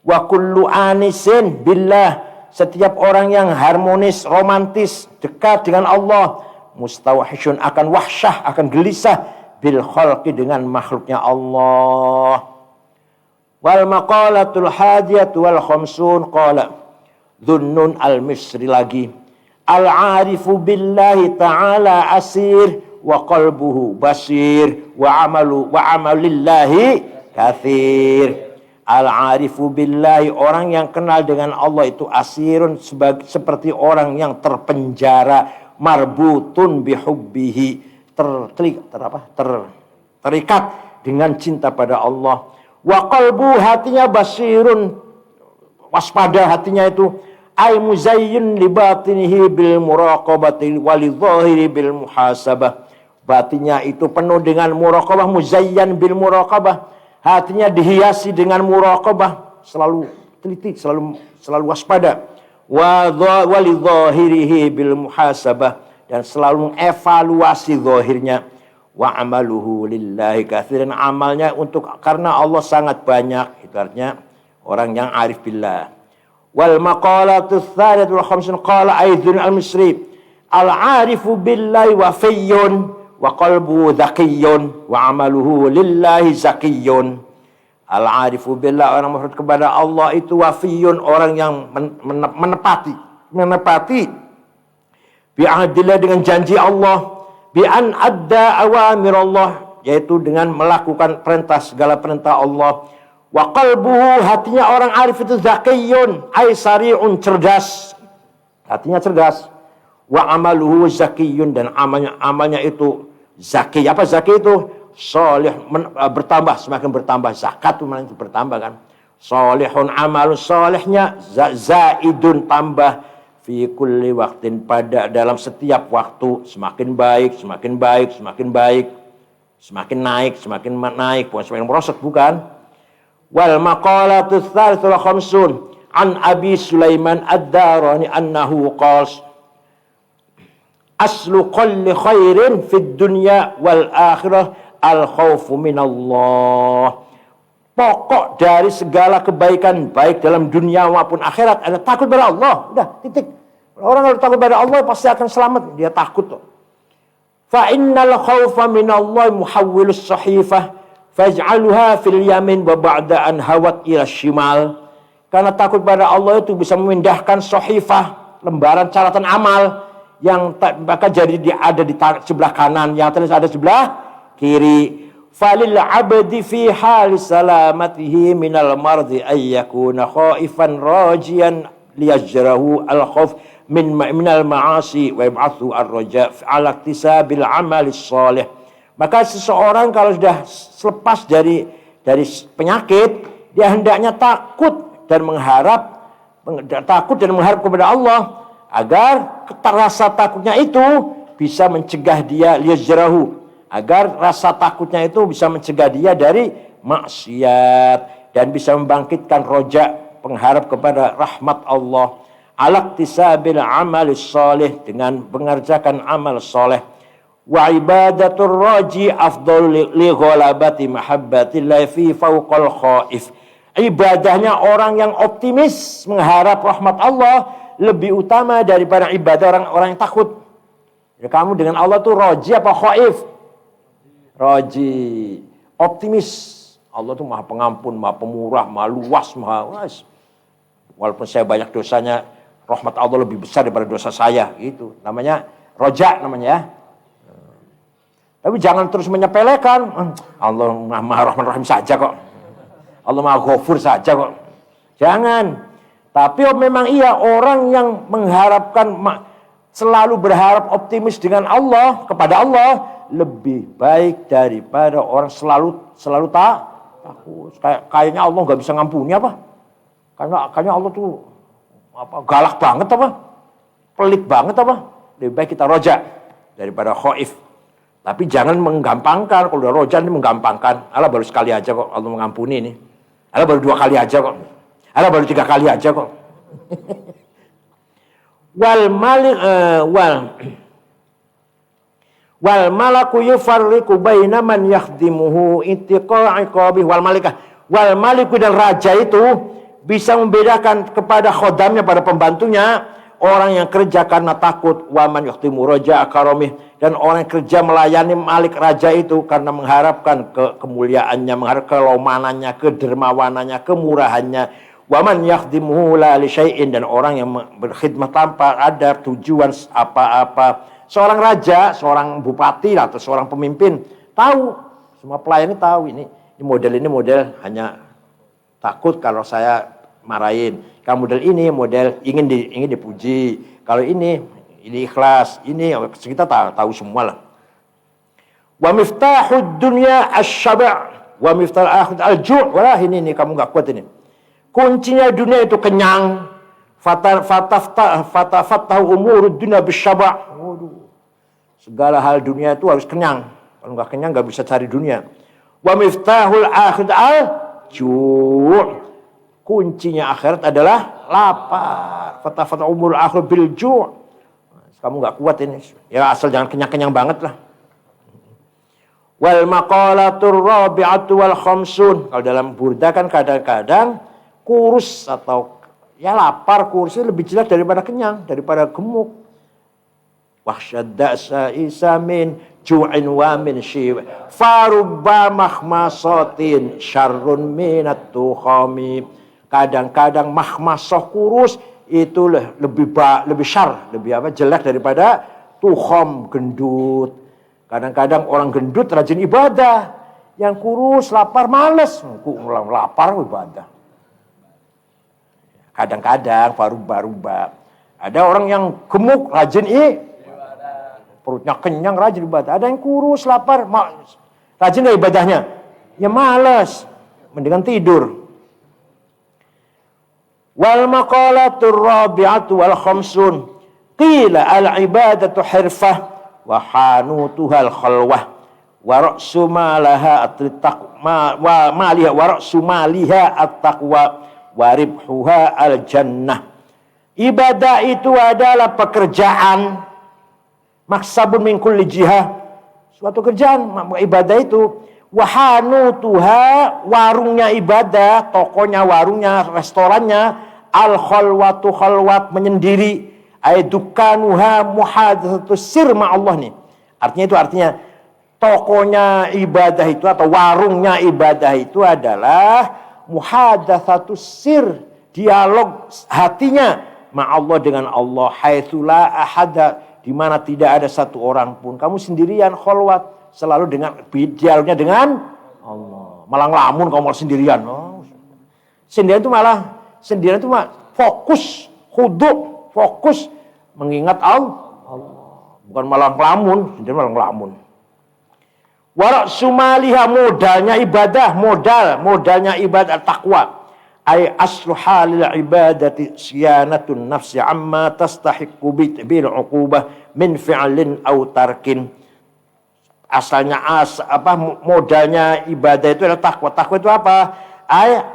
Wa kullu anisin billah, setiap orang yang harmonis, romantis, dekat dengan Allah, mustawhishun, akan wahsyah, akan gelisah, bil khalqi, dengan makhluknya Allah. Wal maqalatul hadiyatu wal khamsun, qala Dhinnun al-Misri lagi, al-arifu billahi ta'ala asir wa qalbuhu basir wa amalillahi kathir. Al-arifu billahi, orang yang kenal dengan Allah itu asirun, seperti orang yang terpenjara, marbutun bihubbihi, terikat dengan cinta pada Allah. Wa qalbu, hatinya basirun, waspada hatinya itu, ay muzayyin li batinihi bil muraqabati walidh-dhahiri bil muhasabah. Batinnya itu penuh dengan muraqabah, muzayyan bil muraqabah. Hatinya dihiasi dengan muraqabah, selalu teliti, selalu waspada. Walidh-dhahirihi bil muhasabah, dan selalu mengevaluasi zahirnya. Wa amaluhu lillahi katsiran, amalnya untuk karena Allah sangat banyak. Itu artinya orang yang arif billah. Wal maqalatu tsalitsatu wal khamsun qala Aidun al-Misri al-arifu billahi wafiyyun wa qalbuhu zakiyyun wa amaluhu lillahi zakiyyun. Al-arifu billah, orang menghormat kepada Allah itu wafiyyun, orang yang menepati bi'ahdillah, dengan janji Allah, bi'an adda awamir Allah, yaitu dengan melakukan perintah, segala perintah Allah. Wa qalbuhu, hatinya orang arif itu zakiyun, ay sari'un, cerdas, hatinya cerdas. Wa amaluhu zakiyun, dan amalnya itu zaki. Apa zaki itu? Soleh, bertambah, semakin bertambah. Zakat itu bertambah kan. Solehun amalu, solehnya zaidun, tambah. Fi kulli waktin, pada dalam setiap waktu, semakin baik, semakin baik, semakin baik, semakin naik, bukan semakin merosot, bukan. Wal maqalatu tsalitsatu wal khamsun an Abi Sulaiman ad-Darani annahu qala aslu kulli khairin fid dunya wal akhirah al khaufu minallah. Pokok dari segala kebaikan baik dalam dunia maupun akhirat adalah takut pada Allah. Udah, titik. Orang kalau takut pada Allah pasti akan selamat. Dia takut tuh. Fa innal khaufa minallahi muhawwilus sahifah faj'alha fil yamin wa ba'da an hawat ila shimal. Karena takut pada Allah itu bisa memindahkan sahifah, lembaran catatan amal yang maka jadi ada di sebelah kanan, yang terus ada sebelah kiri. Falil abdi fi hal salamatihi minal mardi ay yakuna khaifan rajiyan liyajrahu al khauf minal ma'asi wa yab'athu ar-raja' ala iktisabil amali shalih. Maka seseorang kalau sudah selepas dari penyakit, dia hendaknya takut dan mengharap kepada Allah agar rasa takutnya itu bisa mencegah dia liyajrahu, agar rasa takutnya itu bisa mencegah dia dari maksiat dan bisa membangkitkan roja, pengharap kepada rahmat Allah. Alaktisabil amal salih, dengan mengerjakan amal soleh. Wa ibadatur raji afdal li ghalabati mahabbatillah fi fawqal khaif. Ibadahnya orang yang optimis mengharap rahmat Allah lebih utama daripada ibadah orang yang takut. Ya, kamu dengan Allah tuh raji apa khaif? Raji, optimis. Allah tuh maha pengampun, maha pemurah, maha luas, maha luas. Walaupun saya banyak dosanya, rahmat Allah lebih besar daripada dosa saya. Gitu. Namanya roja namanya ya. Tapi jangan terus menyepelekan. Allah maha rahman rahim saja kok. Allah maha ghafur saja kok. Jangan. Tapi memang iya, orang yang mengharapkan, selalu berharap optimis dengan Allah, kepada Allah, lebih baik daripada orang selalu takut. Kayaknya Allah nggak bisa ngampuni apa? Kayaknya Allah tuh galak banget apa? Pelit banget apa? Lebih baik kita roja daripada khaif. Tapi jangan menggampangkan. Kalau udah roja ini menggampangkan. Allah baru sekali aja kok Allah mengampuni ini. Allah baru 2 kali aja kok. Allah baru 3 kali aja kok. Wal malaku yufarriqu baina man yakhdimuhu ittiqa iqabih wal malikah. Wal maliku, dan raja itu bisa membedakan kepada khodamnya, pada pembantunya, orang yang kerja karena takut, wa man yakhdimu raja akaramih, dan orang yang kerja melayani malik raja itu karena mengharapkan kemuliaannya, mengharap kelomanannya, kedermawanannya, kemurahannya. Wa man yakhdimuhu la li syai'in, dan orang yang berkhidmat tanpa ada tujuan apa-apa. Seorang raja, seorang bupati atau seorang pemimpin tahu, semua pelayan ini tahu ini model hanya takut kalau saya marahin. Kalau model ini model ingin dipuji. Kalau ini ikhlas. Ini kita tahu semua lah. Wa miftahud dunya asy-syaba' wa miftahul akhirati al-ju'. Walah ini kamu enggak kuat ini. Kuncinya dunia itu kenyang. Fatafattahu umurud dunya bisyaba'. Waduh. Segala hal dunia itu harus kenyang. Kalau nggak kenyang nggak bisa cari dunia. Wa miftahul akhir al-ju'. Kuncinya akhirat adalah lapar. Fatafattahu umurul akhir bil ju'. Kamu nggak kuat ini. Ya asal jangan kenyang-kenyang banget lah. Wal maqalatur rabi'atu wal khamsun. Kalau dalam burda kan kadang-kadang kurus atau ya lapar, kurus lebih jelek daripada kenyang, daripada gemuk. Wahsyadda sa'isa min ju'in wa min syiw. Farubba mahmasatin syarrun minat tukhami. Kadang-kadang mahmasah kurus itu lebih jelek daripada tukham, gendut. Kadang-kadang orang gendut rajin ibadah, yang kurus lapar males, lapar ibadah. Kadang-kadang farubba. Ada orang yang gemuk rajin perutnya kenyang rajin ibadah. Ada yang kurus lapar rajin ibadahnya, ya males, mendingan tidur. Wal maqalatur rabi'atu wal khamsun qila al ibadatu hirfah wa hanutuhal khalwah wa ra'su malaha at-taqwa wa maliha wa ra'su maliha at-taqwa wa ribhuha al-jannah. Ibadah itu adalah pekerjaan, maksabun min kulli jihah, suatu kerjaan ibadah itu. Wahanutuha, warungnya ibadah, tokonya, warungnya, restorannya, al khalwatu khalwat, menyendiri, aidukanuha muhadatsatus sir ma Allah nih. Artinya tokonya ibadah itu atau warungnya ibadah itu adalah muhadatsatus sir, dialog hatinya ma Allah dengan Allah, haitsu la ahada, di mana tidak ada satu orang pun. Kamu sendirian khalwat, selalu dengan dialognya dengan Allah. Malah ngelamun kalau sendirian. Sendirian itu malah fokus, khudu, fokus mengingat Allah. Bukan malah ngelamun, sendirian malah ngelamun. Warak sumaliha, modalnya ibadah takwa. Ay aslu halil ibadati siyanatun nafsi amma tastahiqu bil uqubah min fi'lin aw tarkin. Asalnya modalnya ibadah itu adalah takwa. Takwa itu apa?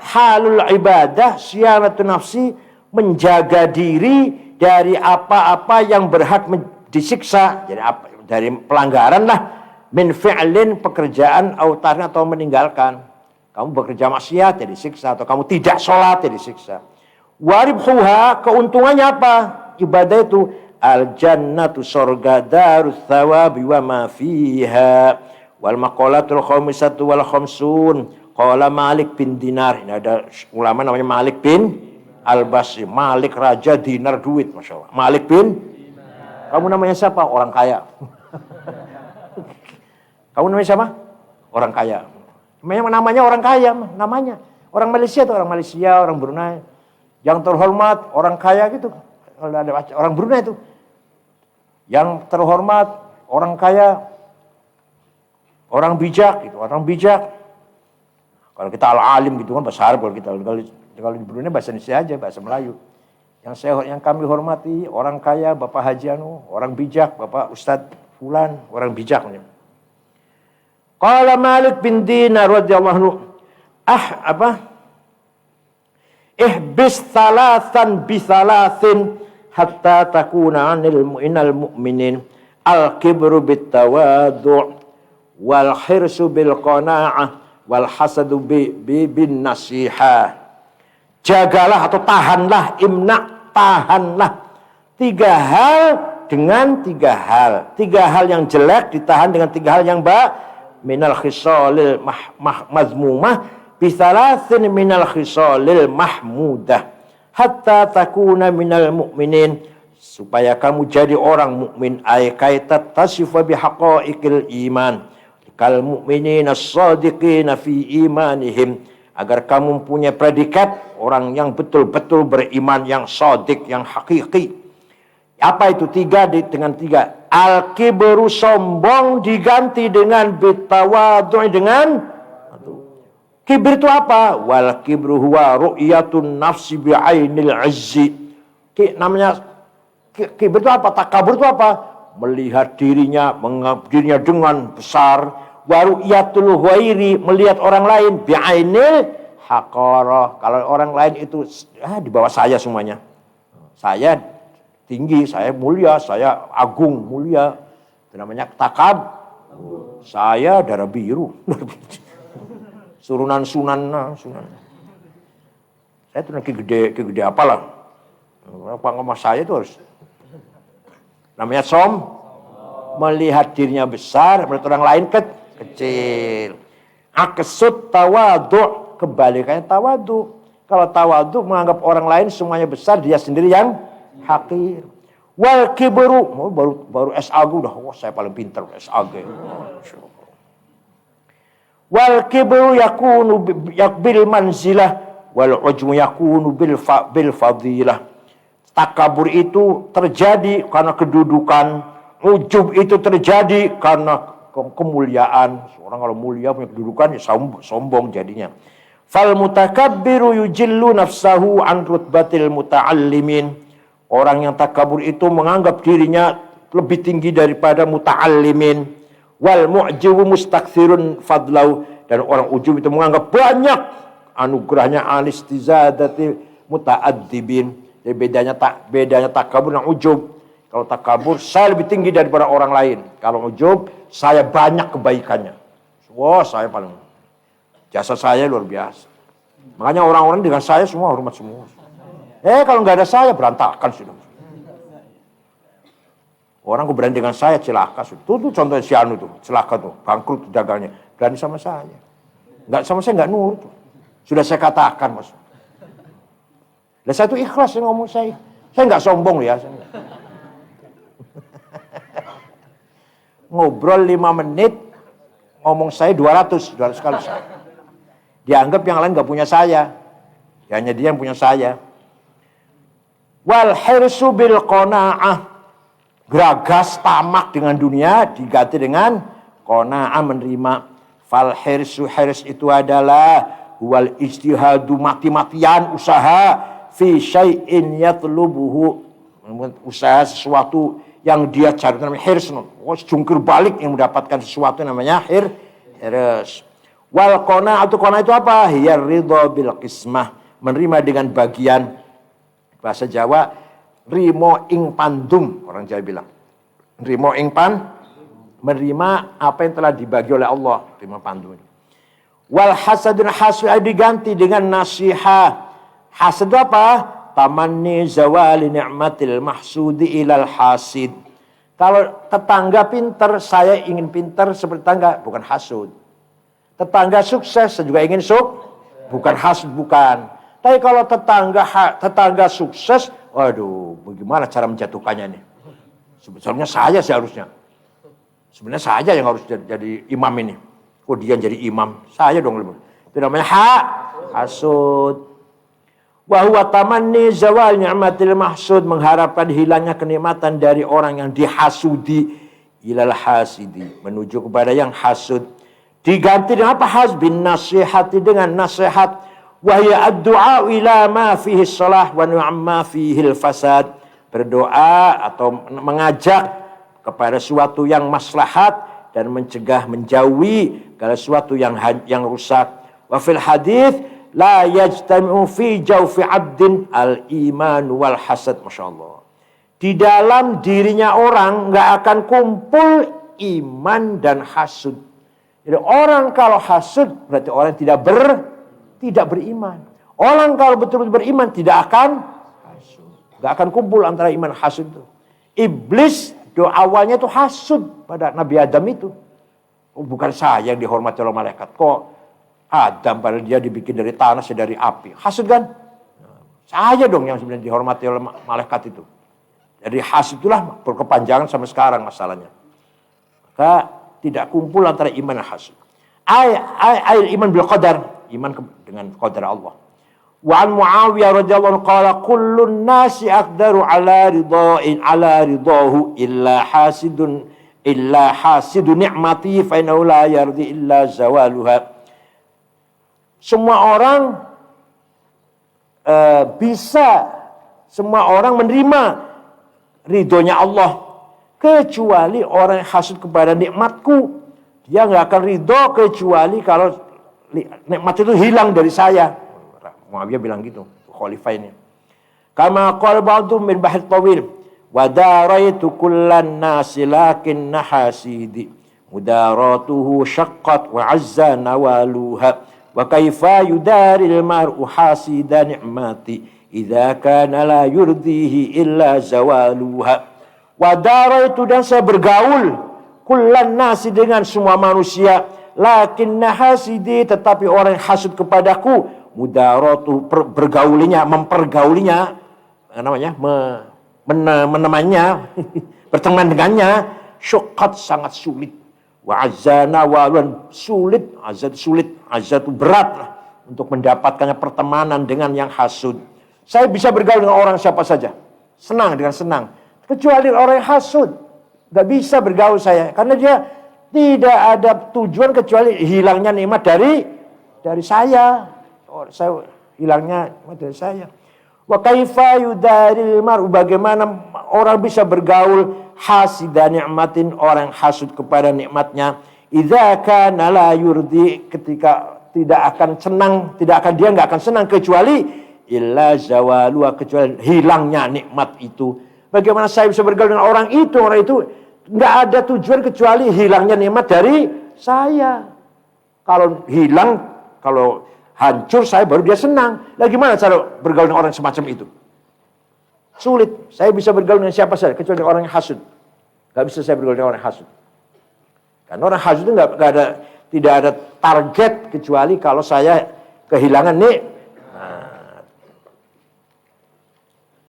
Halul ibadah siyanatun nafsi, menjaga diri dari apa-apa yang berhak disiksa. Jadi dari pelanggaran lah. Min fi'lin, pekerjaan, autarin atau meninggalkan. Kamu bekerja maksiat jadi disiksa, atau kamu tidak sholat jadi disiksa. Waribhuha, keuntungannya apa? Ibadah itu al-jannatu surga, darus thawabi wa ma fiha. Wal maqalatul khamisatu wal khamsun qala Malik bin Dinar. Ini ada ulama namanya Malik bin Al-Basri. Malik raja, dinar duit, Masya Allah. Malik bin Dinar. Kamu namanya siapa? Orang kaya. Kamu namanya siapa? Orang kaya. Namanya orang kaya, namanya. Orang Malaysia itu orang Malaysia, orang Brunei. Yang terhormat, orang kaya gitu. Kalau ada orang Brunei itu. Yang terhormat, orang kaya, orang bijak gitu, orang bijak. Kalau kita al-alim gitu kan bahasa Arab, kalau di Brunei bahasa Indonesia aja, bahasa Melayu. Yang kami hormati, orang kaya, Bapak Haji Anu, orang bijak, Bapak Ustadz Fulan, orang bijak. Qala Malik bin Dinar radhiyallahu anhu, ihbis thalathan bi thalathin hatta takuna 'anil mu'minin al-kibru bit tawadu' wal hirsu bil qana'ah wal hasadu bin nasihah. Jagalah atau tahanlah, tahanlah 3 hal dengan 3 hal. 3 hal yang jelek ditahan dengan 3 hal yang minal khisalil mazmumah bisalasin minal khisalil mahmudah hatta takuna minal mu'minin, supaya kamu jadi orang mukmin. Ay kaitat tasifa bihaqaiqil iman kal mu'minina as-sadiqina fi imanihim, agar kamu punya predikat orang yang betul-betul beriman, yang shadiq, yang hakiki. Apa itu 3 dengan 3? Al-kibru, sombong, diganti dengan bitawadu', dengan kibir itu apa? Wal kibru huwa ru'yatun nafsi bi'ainil izzi Namanya kibir itu apa? Takabur itu apa? Melihat dirinya, menganggap dirinya dengan besar. Waru'yatul ghairi, melihat orang lain. Bi'ainil haqarah. Kalau orang lain itu di bawah saya semuanya. Saya tinggi, saya mulia, saya agung, mulia. Itu namanya takab. Saya darah biru. Sunan. Saya itu nanti gede apalah. Apa saya itu harus. Namanya melihat dirinya besar, melihat orang lain kecil. Aksud tawadu, kebalikannya tawadu. Kalau tawadu menganggap orang lain semuanya besar, dia sendiri yang hakir. Wal kibru, baru SAG udah, saya paling pintar SAG. Wal kibru yakunu bil manzilah wal ujmu yakunu bil fadilah. Takabur itu terjadi karena kedudukan, ujub itu terjadi karena kemuliaan. Seorang kalau mulia punya kedudukan ya sombong jadinya. Fal mutakabbiru yujillu nafsahu an rutbatil muta'allimin. Orang yang takabur itu menganggap dirinya lebih tinggi daripada muta'allimin. Wal mu'jibu mustakthirun fadlau. Dan orang ujub itu menganggap banyak anugerahnya anistizadati muta'addibin. Jadi bedanya takabur dan ujub. Kalau takabur, saya lebih tinggi daripada orang lain. Kalau ujub, saya banyak kebaikannya. Wah, saya paling jasa saya luar biasa. Makanya orang-orang dengan saya semua hormat semua. Kalau nggak ada saya berantakan sudah. Orang berani dengan saya celaka sudah. Tuh contohnya si Anu tuh, celaka tuh, bangkrut dagangnya. Berani sama saya. Nggak sama saya nggak nurut. Sudah saya katakan mas. Dan saya tuh ikhlas ngomong saya. Saya nggak sombong ya. Ngobrol 5 menit, ngomong saya 200 kali. Dianggap yang lain nggak punya saya. Hanya dia yang punya saya. Wal hirsu bil qanaah. Geragas tamak dengan dunia diganti dengan qanaah, menerima. Fal hirs itu adalah wal ijtihadu, mati-matian usaha fi syai'in yatlubuhu, usaha sesuatu yang dia cari, namanya hirs. Jungkir balik yang mendapatkan sesuatu namanya hirs. Wal qanaah itu apa? Hiya ridha bil qismah, menerima dengan bagian. Bahasa Jawa rimo ing pandum, orang Jawa bilang. Rimo ing menerima apa yang telah dibagi oleh Allah, rimo pandum. Wal hasadun hasu diganti dengan nasihah. Hasad apa? Tamanni zawali ni'matil mahsudi ilal hasid. Kalau tetangga pintar, saya ingin pintar seperti tetangga, bukan hasud. Tetangga sukses, saya juga ingin bukan hasud, bukan. Tapi kalau tetangga sukses, waduh, bagaimana cara menjatuhkannya nih? Sebetulnya saya seharusnya. Sebenarnya saya yang harus jadi imam ini. Kok dia jadi imam? Saya dong. Itu namanya hasud. Wa huwa tamanni zawal ni'matil mahsud, mengharapkan hilangnya kenikmatan dari orang yang dihasudi, ilal hasidi, menuju kepada yang hasud. Diganti dengan apa? Hasbin nasihati, dengan nasihat. Wa hiya ad-du'a ila ma fihi shalah wa nu'amma fihi al-fasad. Berdoa atau mengajak kepada sesuatu yang maslahat dan mencegah, menjauhi kalau sesuatu yang rusak. Wa fil hadits la yajtami'u fi jawfi 'abdin al-iman wal hasad. Masyaallah. Di dalam dirinya orang enggak akan kumpul iman dan hasud. Jadi orang kalau hasud berarti orang tidak beriman. Orang kalau betul-betul beriman tidak akan hasud. Enggak akan kumpul antara iman dan hasud itu. Iblis doa awalnya itu hasud pada Nabi Adam itu. Bukan saya yang dihormati oleh malaikat. Kok Adam padahal dia dibikin dari tanah, saya dari api. Hasud kan? Saya dong yang sebenarnya dihormati oleh malaikat itu. Jadi hasud itulah berkepanjangan sampai sekarang masalahnya. Maka tidak kumpul antara iman dan hasud. Iman bil qadar, iman dengan qadar Allah. Wa an Muawiyah radhiyallahu anhu qala kullun nasi aqdaru ala ridahu illa hasidu ni'mati fa innahu la yardi illa zawaluha. Semua orang bisa Semua orang menerima ridhonya Allah. Kecuali orang yang hasud kepada nikmatku. Dia nggak akan ridho kecuali kalau nikmat itu hilang dari saya. Muawiyah bilang gitu, khalifah ini. Kama qala ba'dhum min bahr tawil. Wa daraitu kullan nasi lakin nahasidi. Mudaratuhu syaqqat wa azza nawaluha. Wa kaifa yudaril mar'u hasida ni'mati. Idza kana la yurdihi illa zawaluha. Wadara itu dan saya bergaul kullan nasi dengan semua manusia, lakin nahasidi tetapi orang yang hasud kepadaku, mudaratu bergaulinya, mempergaulinya, namanya menemanya, berteman dengannya, syuqqat sangat sulit, wa azana walun sulit, azat berat untuk mendapatkannya pertemanan dengan yang hasud. Saya bisa bergaul dengan orang siapa saja, senang dengan senang. Kecuali orang yang hasud. Gak bisa bergaul saya. Karena dia tidak ada tujuan kecuali hilangnya nikmat dari saya. Saya hilangnya nikmat dari saya. Wa kaifa yudaril mar'u, bagaimana orang bisa bergaul hasida ni'matin, orang yang hasud kepada nikmatnya. Idza kana la yurdi, ketika tidak akan senang, dia nggak akan senang kecuali illa zawalu, kecuali hilangnya nikmat itu. Bagaimana saya bisa bergaul dengan orang itu nggak ada tujuan kecuali hilangnya nikmat dari saya. Kalau hilang, kalau hancur saya baru dia senang. Nah gimana cara bergaul dengan orang semacam itu? Sulit. Saya bisa bergaul dengan siapa saja kecuali orang yang hasud. Nggak bisa saya bergaul dengan orang yang hasud. Karena orang hasud itu tidak ada target kecuali kalau saya kehilangan